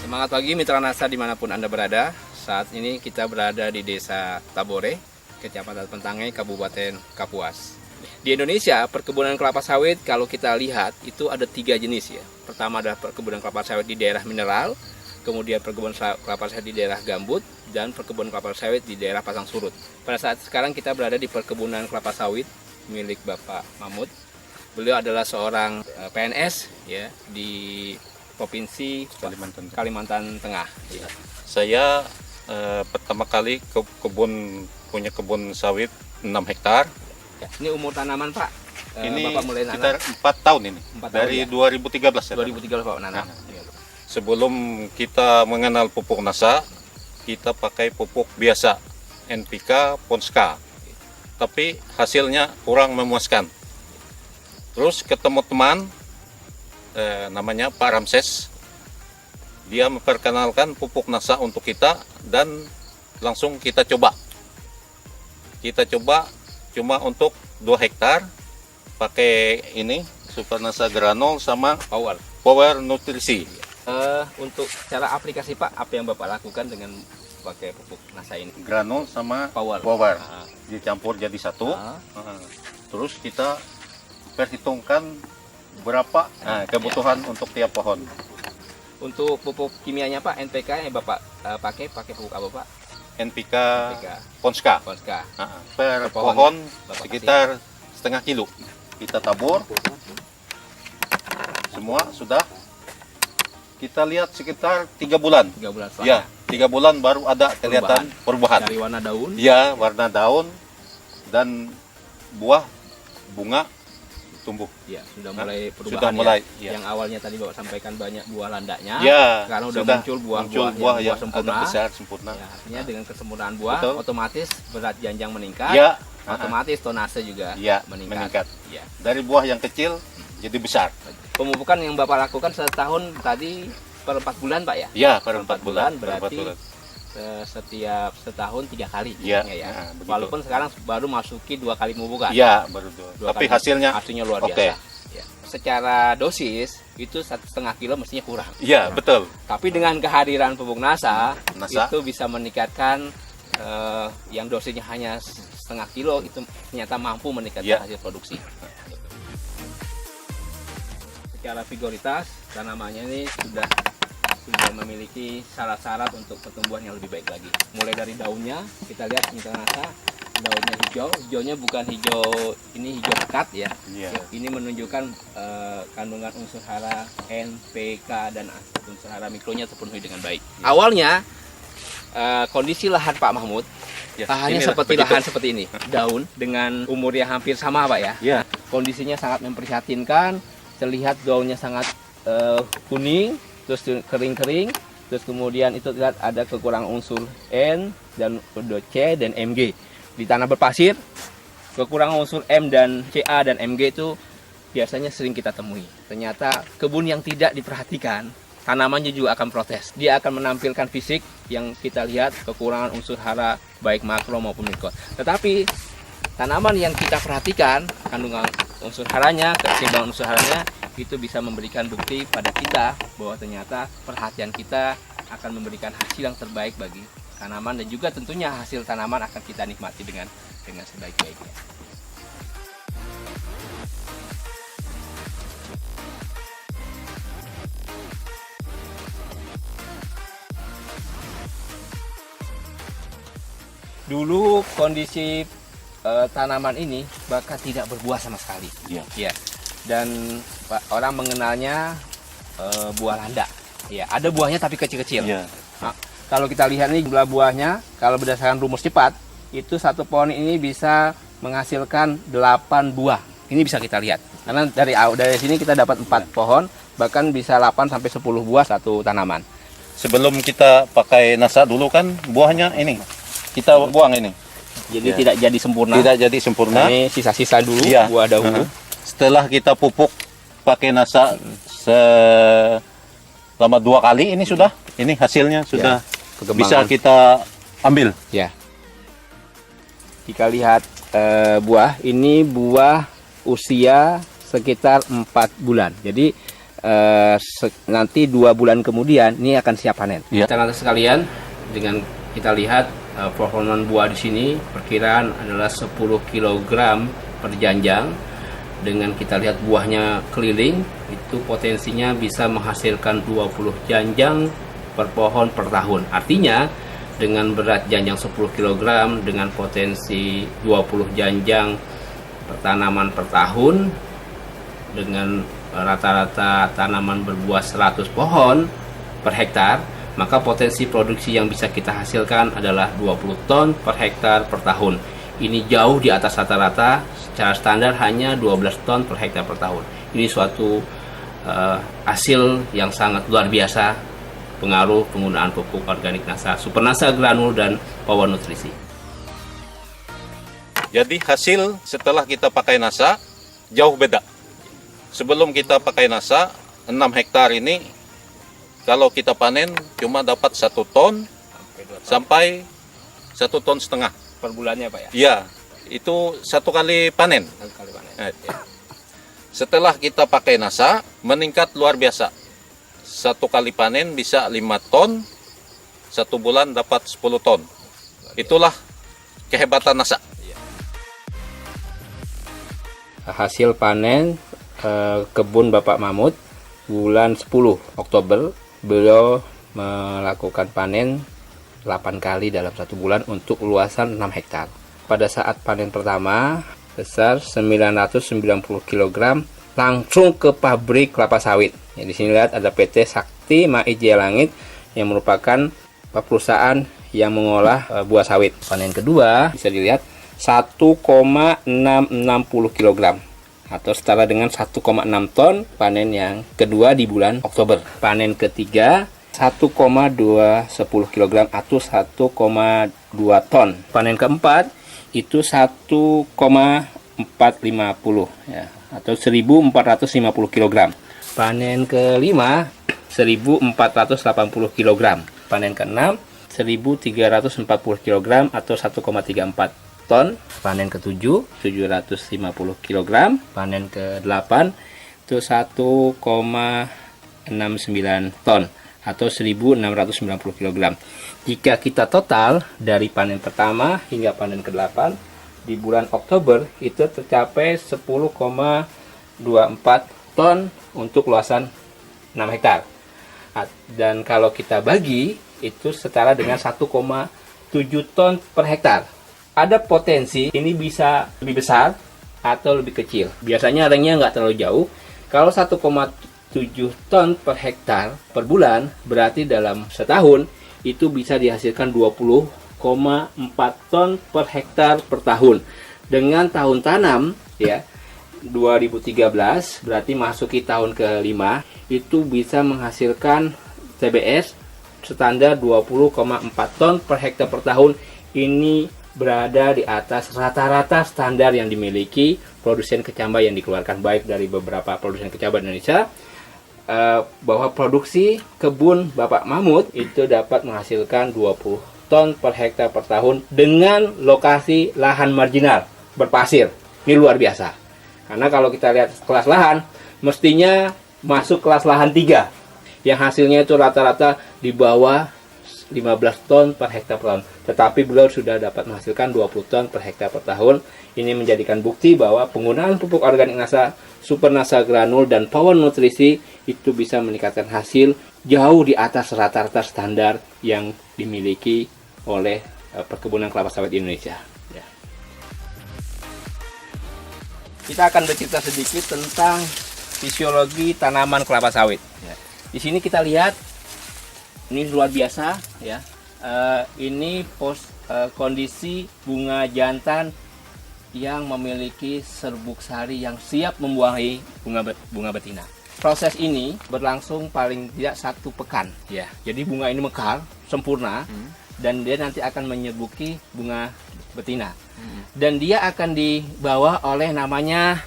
Semangat pagi mitra NASA dimanapun Anda berada. Saat ini kita berada di Desa Tabore, Kecamatan Pentangai, Kabupaten Kapuas. Di Indonesia, perkebunan kelapa sawit kalau kita lihat itu ada 3 jenis ya. Pertama adalah perkebunan kelapa sawit di daerah mineral, kemudian perkebunan kelapa sawit di daerah gambut, dan perkebunan kelapa sawit di daerah pasang surut. Pada saat sekarang kita berada di perkebunan kelapa sawit milik Bapak Mahmud. Beliau adalah seorang PNS ya di Provinsi Kalimantan Tengah. Ya. Saya pertama kali punya kebun sawit 6 hektar. Ya, ini umur tanaman Pak? Ini Bapak mulai sekitar nanam? 4 tahun ini. 4 dari tahun, 2013 ya. 2013 Pak nanam. Ya. Sebelum kita mengenal pupuk NASA, kita pakai pupuk biasa, NPK, Ponska. Tapi hasilnya kurang memuaskan. Terus ketemu teman namanya Pak Ramses, dia memperkenalkan pupuk NASA untuk kita dan langsung kita coba cuma untuk 2 hektar pakai ini Super NASA Granul sama Power Nutrisi. Untuk cara aplikasi Pak, apa yang Bapak lakukan dengan pakai pupuk NASA ini? Granul sama Power. Dicampur jadi satu. Terus kita perhitungkan berapa kebutuhan untuk tiap pohon. Untuk pupuk kimianya Pak, NPK yang Bapak pakai pupuk apa Pak? NPK. Ponska. Per pohon sekitar setengah kilo. Kita tabur. Semua sudah. Kita lihat sekitar 3 bulan. 3 bulan setelah. Ya, 3 bulan baru ada kelihatan perubahan. Dari warna daun. Ya, warna daun dan buah, bunga tumbuh. Ya, sudah mulai perubahan. Sudah mulai. Ya. Yang awalnya tadi Bapak sampaikan banyak buah landaknya. Ya, sekarang sudah muncul buah yang sempurna. Besar, sempurna. Ya, artinya dengan kesempurnaan buah, betul, otomatis berat janjang meningkat. Ya. Otomatis tonase juga meningkat. Ya. Dari buah yang kecil jadi besar. Pemupukan yang Bapak lakukan setahun tadi per 4 bulan Pak ya? Ya, per 4 bulan. Berarti setiap setahun 3 kali. Ya. Walaupun sekarang baru masuki 2 kali pemupukan. Ya, baru 2. Tapi hasilnya luar biasa. Ya. Secara dosis itu 1,5 kilo mestinya kurang. Iya, betul. Tapi dengan kehadiran pupuk NASA itu bisa meningkatkan yang dosisnya hanya 0,5 kilo itu ternyata mampu meningkatkan hasil produksi. Secara vigoritas tanamannya ini sudah memiliki syarat-syarat untuk pertumbuhan yang lebih baik lagi. Mulai dari daunnya kita lihat mitra NASA, daunnya hijaunya bukan hijau pekat ya. Ini menunjukkan kandungan unsur hara N, P, K dan unsur hara mikronya terpenuhi dengan baik. Awalnya kondisi lahan Pak Mahmud lahannya seperti ini, daun dengan umur yang hampir sama Pak ya. Kondisinya sangat memprihatinkan, terlihat daunnya sangat kuning, terus kering-kering, terus kemudian itu lihat ada kekurangan unsur N dan C dan Mg. Di tanah berpasir, kekurangan unsur M dan Ca dan Mg itu biasanya sering kita temui. Ternyata kebun yang tidak diperhatikan, tanamannya juga akan protes. Dia akan menampilkan fisik yang kita lihat kekurangan unsur hara baik makro maupun mikro. Tetapi tanaman yang kita perhatikan kandungan unsur haranya, keseimbangan unsur haranya itu bisa memberikan bukti pada kita bahwa ternyata perhatian kita akan memberikan hasil yang terbaik bagi tanaman dan juga tentunya hasil tanaman akan kita nikmati dengan sebaik-baiknya. Dulu kondisi tanaman ini bahkan tidak berbuah sama sekali. Ya. Dan orang mengenalnya buah landak. Ya, ada buahnya tapi kecil-kecil. Nah, kalau kita lihat ini jumlah buahnya, kalau berdasarkan rumus cepat, itu satu pohon ini bisa menghasilkan 8 buah. Ini bisa kita lihat. Karena dari sini kita dapat 4 pohon, bahkan bisa 8 sampai 10 buah satu tanaman. Sebelum kita pakai NASA dulu kan buahnya ini kita buang ini. Jadi tidak jadi sempurna. Tidak jadi sempurna. Ini sisa-sisa dulu buah dahulu. Setelah kita pupuk pakai NASA selama 2 kali ini sudah, ini hasilnya sudah bisa kita ambil. Ya. Jika lihat buah, ini buah usia sekitar 4 bulan. Jadi nanti 2 bulan kemudian ini akan siap panen. Ya. Teman-teman sekalian, dengan kita lihat performa buah di sini perkiraan adalah 10 kg per janjang. Dengan kita lihat buahnya keliling, itu potensinya bisa menghasilkan 20 janjang per pohon per tahun. Artinya dengan berat janjang 10 kg dengan potensi 20 janjang per tanaman per tahun, dengan rata-rata tanaman berbuah 100 pohon per hektar, maka potensi produksi yang bisa kita hasilkan adalah 20 ton per hektar per tahun. Ini jauh di atas rata-rata, secara standar hanya 12 ton per hektar per tahun. Ini suatu hasil yang sangat luar biasa pengaruh penggunaan pupuk organik NASA, Super NASA Granul dan Power Nutrisi. Jadi hasil setelah kita pakai NASA jauh beda. Sebelum kita pakai NASA, 6 hektar ini kalau kita panen cuma dapat 1 ton sampai 1,5 ton Per bulannya Pak ya? Iya, itu 1 kali panen. Setelah kita pakai NASA, meningkat luar biasa. 1 kali panen bisa 5 ton, 1 bulan dapat 10 ton. Itulah kehebatan NASA. Hasil panen kebun Bapak Mahmud bulan 10 Oktober, beliau melakukan panen 8 kali dalam 1 bulan untuk luasan 6 hektar. Pada saat panen pertama besar 990 kg langsung ke pabrik kelapa sawit. Ya, di sini lihat ada PT Sakti Mai Jaya Langit yang merupakan perusahaan yang mengolah buah sawit. Panen kedua bisa dilihat 1,660 kg atau setara dengan 1,6 ton panen yang kedua di bulan Oktober. Panen ketiga 1,210 kg atau 1,2 ton. Panen keempat itu 1,450 ya, atau 1.450 kg. Panen kelima 1.480 kg. Panen keenam 1.340 kg atau 1,34 ton. Panen ketujuh 750 kg. Panen ke-8 itu 1,69 ton atau 1.690 kg. Jika kita total dari panen pertama hingga panen ke-8 di bulan Oktober itu tercapai 10,24 ton untuk luasan 6 hektar. Dan kalau kita bagi itu setara dengan 1,7 ton per hektar. Ada potensi ini bisa lebih besar atau lebih kecil. Biasanya ringnya nggak terlalu jauh. Kalau 1,7 ton per hektar per bulan, berarti dalam setahun itu bisa dihasilkan 20,4 ton per hektar per tahun. Dengan tahun tanam ya 2013 berarti masuki tahun ke-5 itu bisa menghasilkan TBS standar 20,4 ton per hektar per tahun. Ini berada di atas rata-rata standar yang dimiliki produsen kecambah yang dikeluarkan baik dari beberapa produsen kecambah Indonesia, bahwa produksi kebun Bapak Mahmud itu dapat menghasilkan 20 ton per hektar per tahun dengan lokasi lahan marginal berpasir. Ini luar biasa. Karena kalau kita lihat kelas lahan, mestinya masuk kelas lahan 3 yang hasilnya itu rata-rata di bawah 15 ton per hektar per tahun. Tetapi beliau sudah dapat menghasilkan 20 ton per hektar per tahun. Ini menjadikan bukti bahwa penggunaan pupuk organik NASA, Super NASA Granul dan Power Nutrisi itu bisa meningkatkan hasil jauh di atas rata-rata standar yang dimiliki oleh perkebunan kelapa sawit Indonesia. Ya. Kita akan bercerita sedikit tentang fisiologi tanaman kelapa sawit. Ya. Di sini kita lihat ini luar biasa ya. Ini kondisi bunga jantan yang memiliki serbuk sari yang siap membuahi bunga betina. Proses ini berlangsung paling tidak 1 pekan ya. Jadi bunga ini mekar sempurna dan dia nanti akan menyerbuki bunga betina. Dan dia akan dibawa oleh namanya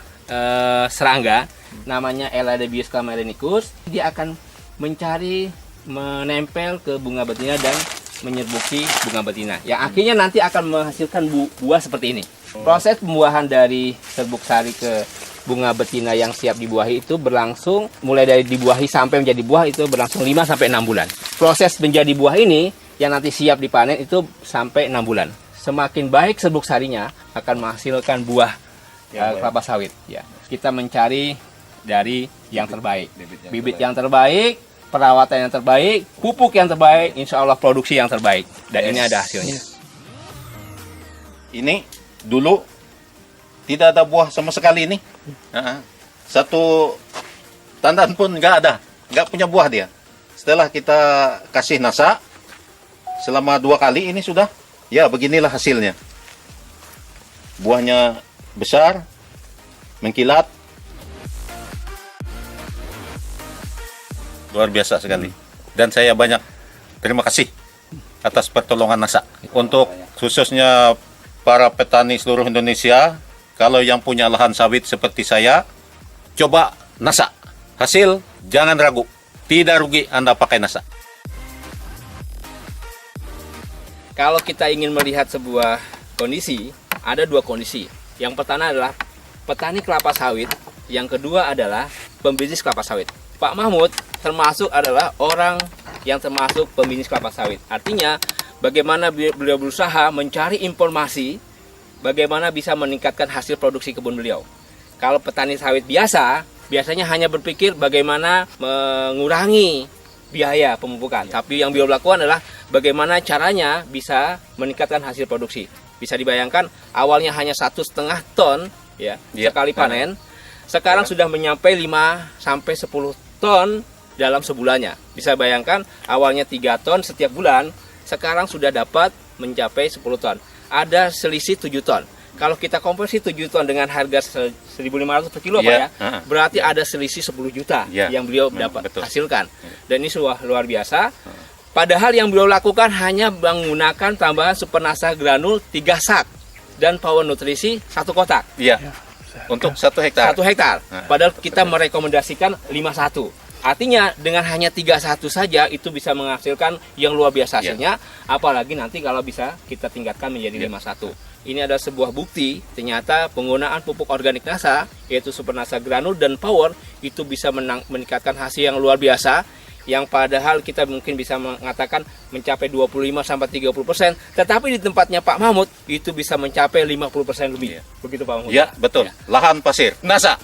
serangga, namanya Eladebius camerenicus. Dia akan menempel ke bunga betina dan menyerbuki bunga betina. Yang akhirnya nanti akan menghasilkan buah seperti ini. Proses pembuahan dari serbuk sari ke bunga betina yang siap dibuahi itu berlangsung mulai dari dibuahi sampai menjadi buah itu berlangsung 5 sampai 6 bulan. Proses menjadi buah ini yang nanti siap dipanen itu sampai 6 bulan. Semakin baik serbuk sarinya akan menghasilkan buah kelapa sawit. Ya, kita mencari dari yang terbaik, bibit yang terbaik, perawatan yang terbaik, pupuk yang terbaik, insya Allah produksi yang terbaik. Dan ini ada hasilnya. Ini dulu tidak ada buah sama sekali ini. Satu tandan pun nggak ada, nggak punya buah dia. Setelah kita kasih nasa selama 2 kali ini sudah, ya beginilah hasilnya. Buahnya besar, mengkilat, luar biasa sekali. Dan saya banyak terima kasih atas pertolongan nasa. Untuk khususnya para petani seluruh Indonesia, kalau yang punya lahan sawit seperti saya, coba nasa. Hasil, jangan ragu. Tidak rugi Anda pakai nasa. Kalau kita ingin melihat sebuah kondisi, ada 2 kondisi. Yang pertama adalah petani kelapa sawit, yang kedua adalah pembisnis kelapa sawit. Pak Mahmud termasuk adalah orang yang termasuk pembisnis kelapa sawit. Artinya, bagaimana beliau berusaha mencari informasi bagaimana bisa meningkatkan hasil produksi kebun beliau. Kalau petani sawit biasanya hanya berpikir bagaimana mengurangi biaya pemupukan. Tapi yang beliau lakukan adalah bagaimana caranya bisa meningkatkan hasil produksi. Bisa dibayangkan awalnya hanya 1,5 ton ya sekali panen. Sekarang sudah menyampai 5 sampai 10 ton dalam sebulannya. Bisa bayangkan awalnya 3 ton setiap bulan, sekarang sudah dapat mencapai 10 ton. Ada selisih 7 ton. Kalau kita konversi 7 ton dengan harga 1.500 per kilo Pak ya, berarti ada selisih 10 juta yang beliau dapat hasilkan. Dan ini luar biasa. Padahal yang beliau lakukan hanya menggunakan tambahan super nasa granul 3 sak dan power nutrisi 1 kotak. Iya. Untuk 1 hektar. 1 hektar. Padahal kita merekomendasikan 51. Artinya dengan hanya 31 saja itu bisa menghasilkan yang luar biasa hasilnya. Apalagi nanti kalau bisa kita tingkatkan menjadi 51. Ini adalah sebuah bukti ternyata penggunaan pupuk organik nasa yaitu super nasa granul dan power itu bisa meningkatkan hasil yang luar biasa. Yang padahal kita mungkin bisa mengatakan mencapai 25-30%, tetapi di tempatnya Pak Mahmud itu bisa mencapai 50% lebih. Begitu Pak Mahmud? Ya, betul. Lahan pasir. Nasa.